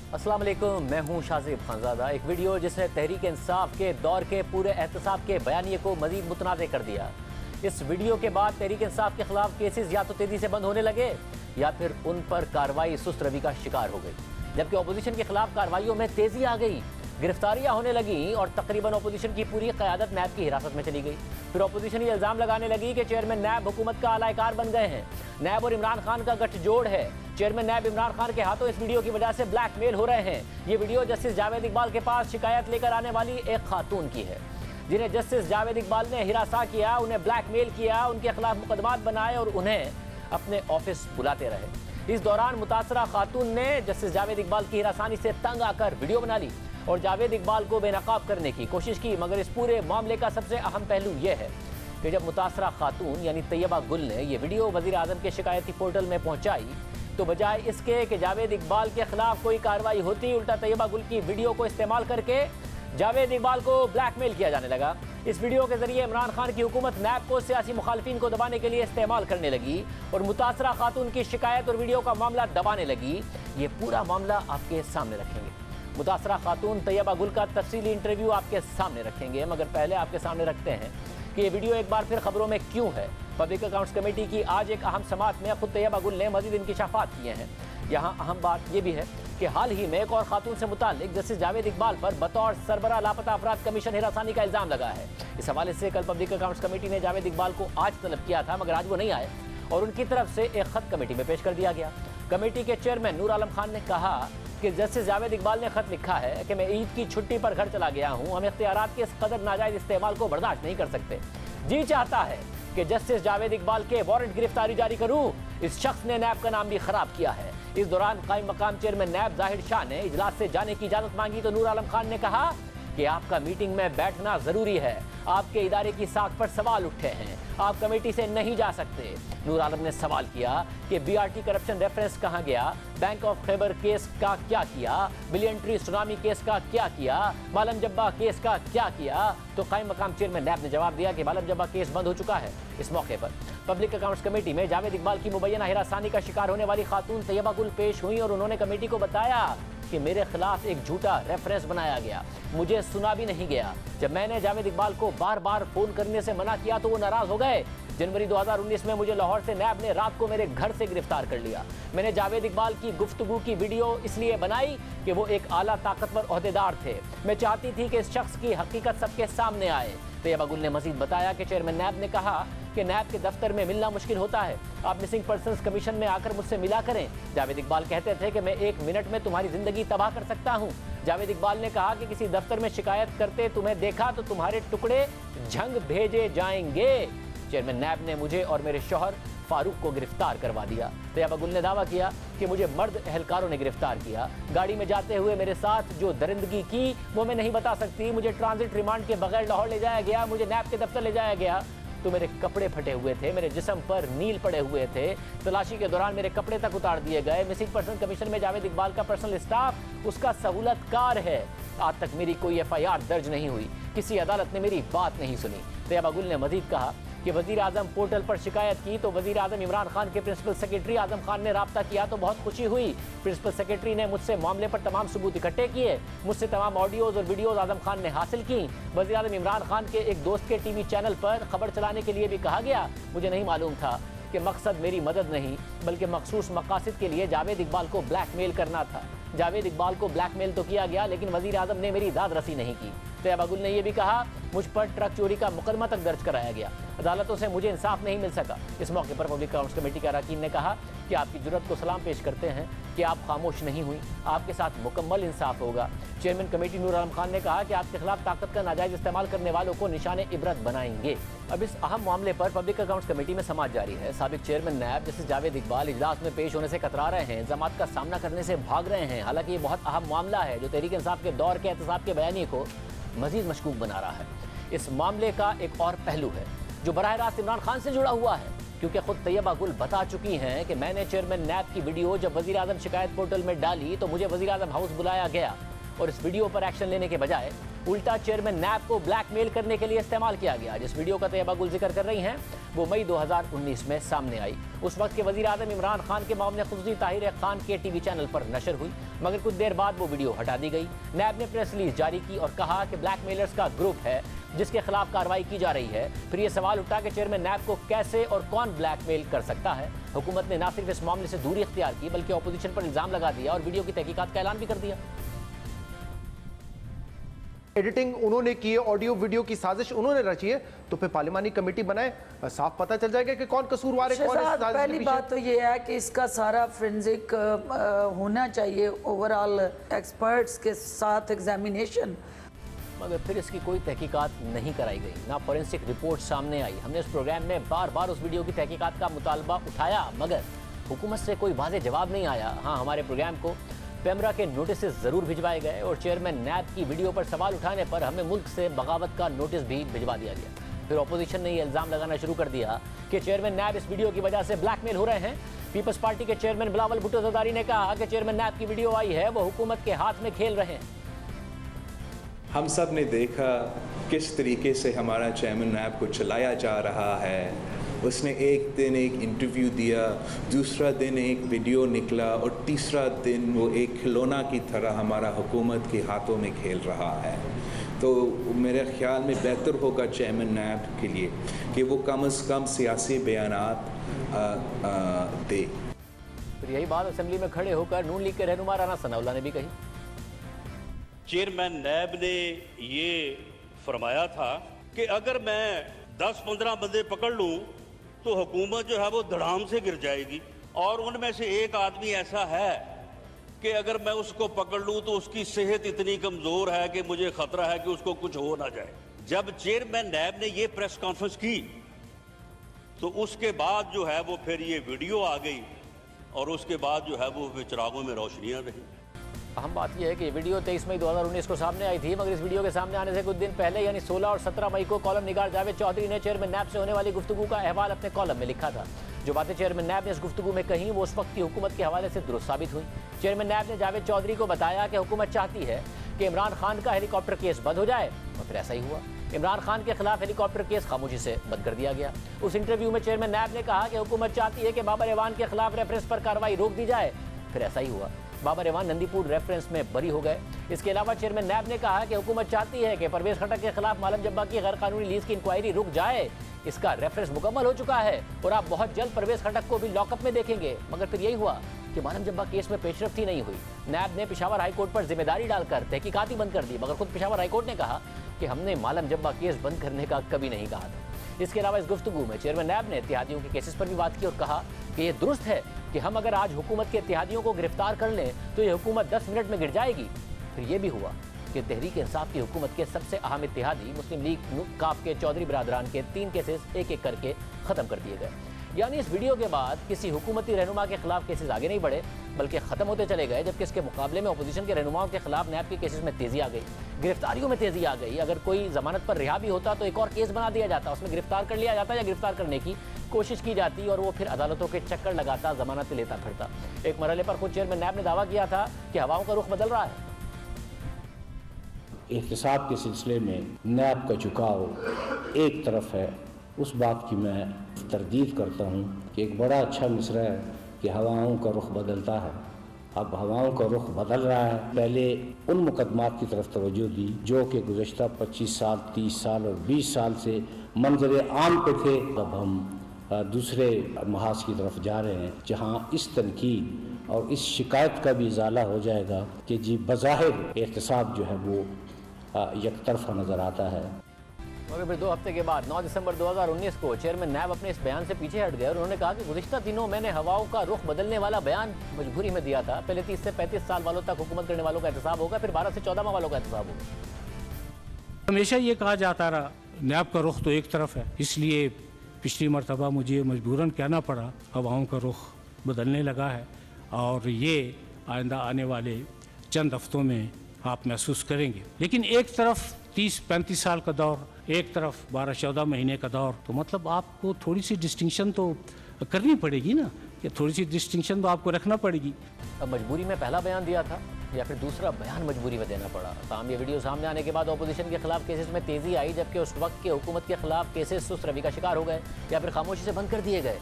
अस्सलाम वालेकुम, मैं हूं शाज़िब खानज़ादा। एक वीडियो जिसने तहरीक इंसाफ के दौर के पूरे एहतसाब के बयानिए को मज़ीद मुतनाज़ कर दिया। इस वीडियो के बाद तहरीक इंसाफ के खिलाफ केसेस या तो तेज़ी से बंद होने लगे या फिर उन पर कार्रवाई सुस्त रवि का शिकार हो गई, जबकि अपोजिशन के खिलाफ कार्रवाइयों में तेज़ी आ गई, गिरफ्तारियां होने लगीं और तकरीबन अपोजिशन की पूरी क़यादत नैब की हिरासत में चली गई। फिर अपोजिशन ये इल्ज़ाम लगाने लगी कि चेयरमैन नैब हुकूमत का आलाकार बन गए हैं, नैब और इमरान खान का गठजोड़ है, चेयरमैन नैब इमरान खान के हाथों इस वीडियो की वजह से ब्लैकमेल हो रहे हैं। ये वीडियो जस्टिस जावेद इकबाल के पास शिकायत लेकर आने वाली एक खातून की है, जिन्हें जस्टिस जावेद इकबाल ने हिरासा किया, उन्हें ब्लैकमेल किया, उनके खिलाफ मुकदमात बनाए और उन्हें अपने ऑफिस बुलाते रहे। इस दौरान मुतासरा खातून ने जस्टिस जावेद इकबाल की हिरासानी से तंग आकर वीडियो बना ली और जावेद इकबाल को बेनकाब करने की कोशिश की। मगर इस पूरे मामले का सबसे अहम पहलू यह है कि जब मुतासरा खातून यानी तैयबा गुल ने यह वीडियो वज़ीर आज़म के शिकायती पोर्टल में पहुंचाई तो बजाय इसके कि जावेद इकबाल के खिलाफ कोई कार्रवाई होती, उल्टा तैयबा गुल की वीडियो को इस्तेमाल करके जावेद इकबाल को ब्लैकमेल किया जाने लगा। इस वीडियो के जरिए इमरान खान की हुकूमत नैब को सियासी मुखालिफिन को दबाने के लिए इस्तेमाल करने लगी और मुतासरा खातून की शिकायत और वीडियो का मामला दबाने लगी। ये पूरा मामला आपके सामने रखेंगे। मुतासरा खातून तैयबा गुल का तफसीली इंटरव्यू आपके सामने रखेंगे, मगर पहले आपके सामने रखते हैं कि ये वीडियो एक बार फिर खबरों में क्यों है। पब्लिक अकाउंट्स कमेटी की आज एक अहम समात में खुद तैयबा गुल ने मजीद इंकिशाफात किए हैं। यहाँ अहम बात यह भी है कि हाल ही में एक और खातून से मुताल्लिक जस्टिस जावेद इकबाल पर बतौर सरबरा लापता अफराद कमीशन हिरासानी का इल्जाम लगा है। इस हवाले से कल पब्लिक अकाउंट्स कमेटी ने जावेद इकबाल को आज तलब किया था, मगर आज वो नहीं आए और उनकी तरफ से एक खत कमेटी में पेश कर दिया गया। कमेटी के चेयरमैन नूर आलम खान ने कहा कि जस्टिस जावेद इकबाल ने खत लिखा है कि मैं ईद की छुट्टी पर घर चला गया हूँ, हम इख्तियारात के इस कदर नाजायज इस्तेमाल को बर्दाश्त नहीं कर सकते। जी चाहता है कि जस्टिस जावेद इकबाल के वारंट गिरफ्तारी जारी करूं। इस शख्स ने नैब का नाम भी खराब किया है। इस दौरान कायम मकाम चेयरमैन नैब जाहिर शाह ने इजलास से जाने की इजाजत मांगी तो नूर आलम खान ने कहा कि आपका मीटिंग में बैठना जरूरी है, आपके इदारे की साख पर सवाल उठे हैं, आप कमेटी से नहीं जा सकते। नूर आलम ने सवाल किया कि बीआरटी करप्शन रेफरेंस कहां गया, बैंक ऑफ खैबर केस का क्या किया, बिलियन ट्री सुनामी केस का क्या किया, मालम जब्बा केस का क्या किया। तो कायम मकाम चेयरमैन नैब ने जवाब दिया कि मालम जब्बा केस बंद हो चुका है। इस मौके पर पब्लिक अकाउंट्स कमेटी में जावेद इकबाल की मुबैना हिरासानी का शिकार होने वाली खातून तैयबा गुल पेश हुई और उन्होंने कमेटी को बताया कि मेरे खिलाफ एक झूठा रेफरेंस बनाया गया, मुझे सुना भी नहीं गया। जब मैंने जावेद इकबाल को बार बार फोन करने से मना किया तो वो नाराज हो गए। जनवरी 2019 में मुझे लाहौर से नैब ने रात को मेरे घर से गिरफ्तार कर लिया। मैंने जावेद इकबाल की गुफ्तगू की वीडियो इसलिए बनाई कि वो एक आला ताकतवर ओहदेदार थे। मैं चाहती थी कि इस शख्स की हकीकत सबके सामने आए। तैयबा गुल ने मजीद बताया कि चेयरमैन नैब ने कहा कि नैब के दफ्तर में मिलना मुश्किल होता है, आप मिसिंग पर्सन्स कमीशन में आकर मुझसे मिला करें। जावेद इकबाल कहते थे कि मैं 1 मिनट में तुम्हारी जिंदगी तबाह कर सकता हूं। जावेद इकबाल ने कहा कि किसी दफ्तर में शिकायत करते तुम्हें देखा तो तुम्हारे टुकड़े झंग भेजे जाएंगे। चेयरमैन नैब ने मुझे और मेरे शौहर फारूक को गिरफ्तार करवा दिया। तैयबा गुल ने दावा किया कि मुझे मर्द एहलकारों ने गिरफ्तार किया। गाड़ी में जाते हुए मेरे साथ जो दरिंदगी की वो मैं नहीं बता सकती। मुझे ट्रांजिट रिमांड के बगैर लाहौर ले जाया गया, मुझे नैब के दफ्तर ले जाया गया तो मेरे कपड़े फटे हुए थे, मेरे जिस्म पर नील पड़े हुए थे। तलाशी के दौरान मेरे कपड़े तक उतार दिए गए। मिसिंग पर्सन कमीशन में जावेद इकबाल का पर्सनल स्टाफ उसका सहूलतकार है। आज तक मेरी कोई FIR दर्ज नहीं हुई, किसी अदालत ने मेरी बात नहीं सुनी। तैयबा गुल ने मजीद कहा कि वज़ीर आज़म पोर्टल पर शिकायत की तो वज़ीर आज़म इमरान खान के प्रिंसिपल सेक्रेटरी आज़म खान ने राब्ता किया तो बहुत खुशी हुई। प्रिंसिपल सेक्रेटरी ने मुझसे मामले पर तमाम सबूत इकट्ठे किए, मुझसे तमाम ऑडियोज और वीडियोज आज़म खान ने हासिल की। वज़ीर आज़म इमरान खान के एक दोस्त के TV चैनल पर खबर चलाने के लिए भी कहा गया। मुझे नहीं मालूम था कि मकसद मेरी मदद नहीं बल्कि मखसूस मकासद के लिए जावेद इकबाल को ब्लैकमेल करना था। जावेद इकबाल को ब्लैकमेल तो किया गया लेकिन वज़ीर आज़म ने मेरी दाद रसी नहीं की। तैयबा गुल ने यह भी कहा मुझ पर ट्रक चोरी का मुकदमा तक दर्ज कराया गया, अदालतों से मुझे इंसाफ नहीं मिल सका। इस मौके पर पब्लिक अकाउंट्स कमेटी के अरकान ने कहा कि आपकी जुर्रत को सलाम पेश करते हैं कि आप खामोश नहीं हुई, आपके साथ मुकम्मल इंसाफ होगा। चेयरमैन कमेटी नूर आलम खान ने कहा कि आपके खिलाफ ताकत का नाजायज इस्तेमाल करने वालों को निशाने इबरत बनाएंगे। अब इस अहम मामले पर पब्लिक अकाउंट्स कमेटी में समाअत जारी है। साबिक चेयरमैन नैब जस्टिस जावेद इकबाल इजलास में पेश होने से कतरा रहे हैं, इल्जामात का सामना करने से भाग रहे हैं। हालांकि ये बहुत अहम मामला है जो तहरीक इंसाफ के दौर के एहतसाब के बयानी को मजीद मशकूक बना रहा है। इस मामले का एक और पहलू है जो बराह रास्त इमरान खान से जुड़ा हुआ है, क्योंकि खुद तैयबा गुल बता चुकी हैं कि मैंने चेयरमैन नैब की वीडियो जब वज़ीर आज़म शिकायत पोर्टल में डाली तो मुझे वज़ीर आज़म हाउस बुलाया गया और इस वीडियो पर एक्शन लेने के बजाय उल्टा चेयरमैन नैब को ब्लैकमेल करने के लिए इस्तेमाल किया गया। जिस वीडियो का तैयबा गुल जिक्र कर रही हैं वो मई 2019 में सामने आई। उस वक्त के वजीर आजम इमरान खान के मामले खुसूसी ताहिर खान के टीवी चैनल पर नशर हुई, मगर कुछ देर बाद वो वीडियो हटा दी गई। नैब ने प्रेस रिलीज जारी की और कहा कि ब्लैकमेलर्स का ग्रुप है जिसके खिलाफ कार्रवाई की जा रही है। फिर ये सवाल उठा कि चेयरमैन नैब को कैसे और कौन ब्लैकमेल कर सकता है। हुकूमत ने न सिर्फ इस मामले से दूरी इख्तियार की बल्कि अपोजिशन पर इल्जाम लगा दिया और वीडियो की तहकीकात का ऐलान भी कर दिया। एडिटिंग उन्होंने की है, ऑडियो वीडियो की साजिश उन्होंने रची है, तो फिर पार्लिमानी कमेटी बनाए, साफ पता चल जाएगा कि कौन कसूरवार है, कौन इस पहली बात तो ये है कि इसका सारा फोरेंसिक होना चाहिए, ओवरऑल एक्सपर्ट्स के साथ एग्जामिनेशन, मगर फिर इसकी कोई तहकीकात नहीं कराई गई, ना फोरेंसिक रिपोर्ट सामने आई। हमने इस प्रोग्राम में बार बार उस वीडियो की तहकीकात का मुतालबा उठाया, मगर हुकूमत से कोई वाज़ेह जवाब नहीं आया। हाँ, हमारे प्रोग्राम को पेमरा के नोटिस ज़रूर भिजवाए गए और चेयरमैन नैब की वीडियो पर सवाल उठाने पर हमें मुल्क से बगावत का नोटिस भी भिजवा दिया गया। फिर अपोजिशन ने यह इल्ज़ाम लगाना शुरू कर दिया कि चेयरमैन नैब इस वीडियो की वजह से ब्लैकमेल हो रहे हैं। पीपल्स पार्टी के चेयरमैन बिलावल भुट्टो ज़रदारी ने कहा कि चेयरमैन नैब की वीडियो आई है वो हुकूमत के हाथ में खेल रहे हैं। हम सब ने देखा किस तरीके से हमारा चेयरमैन नैब को चलाया जा रहा है। उसने एक दिन एक इंटरव्यू दिया, दूसरा दिन एक वीडियो निकला और तीसरा दिन वो एक खिलौना की तरह हमारा हुकूमत के हाथों में खेल रहा है। तो मेरे ख्याल में बेहतर होगा चेयरमैन नैब के लिए कि वो कम से कम सियासी बयानात दे। फिर यही बात असेंबली में खड़े होकर नून लीग के रहनुमा राना सनाउल्लाह ने भी कही। चेयरमैन नैब ने ये फरमाया था कि अगर मैं 10-15 बंदे पकड़ लूं तो हुकूमत जो है वो धड़ाम से गिर जाएगी, और उनमें से एक आदमी ऐसा है कि अगर मैं उसको पकड़ लूं तो उसकी सेहत इतनी कमज़ोर है कि मुझे ख़तरा है कि उसको कुछ हो ना जाए। जब चेयरमैन नैब ने ये प्रेस कॉन्फ्रेंस की तो उसके बाद जो है वो फिर ये वीडियो आ गई और उसके बाद जो है वो चिरागों में रोशनियाँ रही। अहम बात यह है कि वीडियो 23 मई 2019 को सामने आई थी, मगर इस वीडियो के सामने आने से कुछ दिन पहले यानी 16 और 17 मई को कॉलम निगार जावेद चौधरी ने चेयरमैन नैब से होने वाली गुफ्तगू का अहवाल अपने कॉलम में लिखा था। जो बातें चेयरमैन नैब ने इस गुफ्तगू में कहीं वो उस वक्त की हुकूमत के हवाले से दुरुस्त साबित हुई। चेयरमैन नैब ने जावेद चौधरी को बताया कि हुकूमत चाहती है कि इमरान खान का हेलीकॉप्टर केस बंद हो जाए, और फिर ऐसा ही हुआ। इमरान खान के खिलाफ हेलीकॉप्टर केस खामोशी से बंद कर दिया गया। उस इंटरव्यू में चेयरमैन नैब ने कहा कि हुकूमत चाहती है कि बाबर एवान के खिलाफ रेफरेंस पर कार्रवाई रोक दी जाए, फिर ऐसा ही हुआ। बाबर एवान नंदीपुर रेफरेंस में बरी हो गए। इसके अलावा चेयरमैन नैब ने कहा कि हुकूमत चाहती है कि परवेज खटक के खिलाफ मालम जब्बा की गैर कानूनी लीज की इंक्वायरी रुक जाए। इसका रेफरेंस मुकम्मल हो चुका है और आप बहुत जल्द परवेज खटक को भी लॉकअप में देखेंगे। मगर फिर यही हुआ कि मालम जब्बा केस में पेशरफ्त ही नहीं हुई। नैब ने पेशावर हाईकोर्ट पर जिम्मेदारी डालकर तहकीकात ही बंद कर दी, मगर खुद पेशावर हाईकोर्ट ने कहा कि हमने मालम जब्बा केस बंद करने का कभी नहीं कहा था। इसके अलावा इस गुफ्तगू में चेयरमैन नैब ने इत्तेहादियों के केसेस पर भी बात की और कहा कि ये दुरुस्त है कि हम अगर आज हुकूमत के इत्तेहादियों को गिरफ्तार कर लें तो ये हुकूमत 10 मिनट में गिर जाएगी। फिर ये भी हुआ कि तहरीक इंसाफ की हुकूमत के सबसे अहम इत्तेहादी मुस्लिम लीग काफ के चौधरी बरादरान के 3 केसेस एक एक करके ख़त्म कर दिए गए। यानी इस वीडियो के बाद किसी हुकूमती रहनुमा के खिलाफ केसेस आगे नहीं बढ़े बल्कि ख़त्म होते चले गए, जबकि इसके मुकाबले में अपोजिशन के रहनुमाओं के खिलाफ नैब के केसेस में तेज़ी आ गई, गिरफ्तारियों में तेज़ी आ गई। अगर कोई जमानत पर रिहा भी होता तो एक और केस बना दिया जाता, उसमें गिरफ्तार कर लिया जाता या गिरफ्तार करने की कोशिश की जाती और वो फिर अदालतों के चक्कर लगाता, जमानत लेता फिरता। एक मरहले पर खुद चेयरमैन नैब ने दावा किया था कि हवाओं का रुख बदल रहा है। एहतसाब के सिलसिले में नैब का झुकाव एक तरफ है, उस बात की मैं तरदीद करता हूँ कि एक बड़ा अच्छा मिसरा है कि हवाओं का रुख बदलता है। अब हवाओं का रुख बदल रहा है। पहले उन मुकदमात की तरफ तवज्जो दी जो कि गुज़श्ता 25 साल, 30 साल और 20 साल से मंजर आम पे थे। अब हम दूसरे महाज की तरफ जा रहे हैं जहाँ इस तनकीद और इस शिकायत का भी इजाला हो जाएगा कि जी बज़ाहिर एहतसाब जो है वो एक तरफा नज़र आता है। मगर फिर 2 हफ्ते के बाद 9 दिसंबर 2019 को चेयरमैन नैब अपने इस बयान से पीछे हट गए और उन्होंने कहा कि गुज़िश्ता दिनों मैंने हवाओं का रुख बदलने वाला बयान मजबूरी में दिया था। पहले 30 से 35 साल वालों तक हुकूमत करने वालों का एहतसाब होगा, फिर 12 से 14 माह वालों का एहतसाब होगा। हमेशा ये कहा जाता रहा नैब का रुख तो एक तरफ है, इसलिए पिछली मरतबा मुझे मजबूरन कहना पड़ा हवाओं का रुख बदलने लगा है और ये आइंदा आने वाले चंद हफ्तों में आप महसूस करेंगे। लेकिन एक तरफ 30-35 साल का दौर, एक तरफ 12-14 महीने का दौर, तो मतलब आपको थोड़ी सी डिस्टिंक्शन तो करनी पड़ेगी ना, कि थोड़ी सी डिस्टिंक्शन तो आपको रखना पड़ेगी। अब मजबूरी में पहला बयान दिया था या फिर दूसरा बयान मजबूरी में देना पड़ा। ताहम ये वीडियो सामने आने के बाद अपोजिशन के खिलाफ केसेस में तेजी आई, जबकि उस वक्त के हुकूमत के खिलाफ केसेस सुस्त रवि का शिकार हो गए या फिर खामोशी से बंद कर दिए गए।